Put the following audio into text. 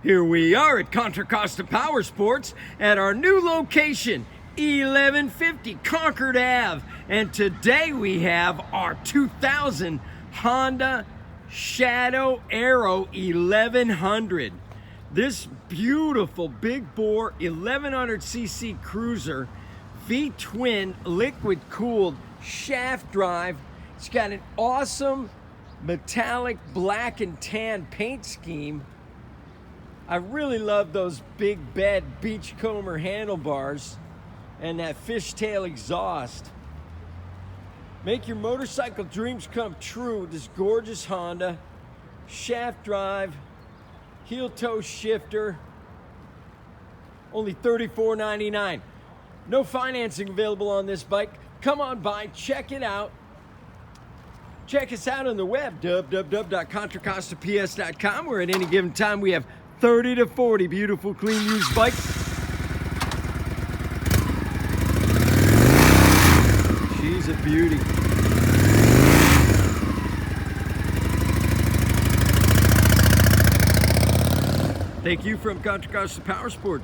Here we are at Contra Costa Powersports at our new location, 1150 Concord Ave. And today we have our 2000 Honda Shadow Aero 1100. This beautiful big bore 1100cc cruiser, V-twin liquid cooled shaft drive. It's got an awesome metallic black and tan paint scheme. I really love those big bed beachcomber handlebars and that fishtail exhaust. Make your motorcycle dreams come true with this gorgeous Honda. Shaft drive, heel toe shifter, only $34.99. No financing available on this bike. Come on by, check it out. Check us out on the web, www.contracostaps.com, where at any given time we have 30 to 40 beautiful, clean, used bikes. She's a beauty. Thank you from Contra Costa Powersports.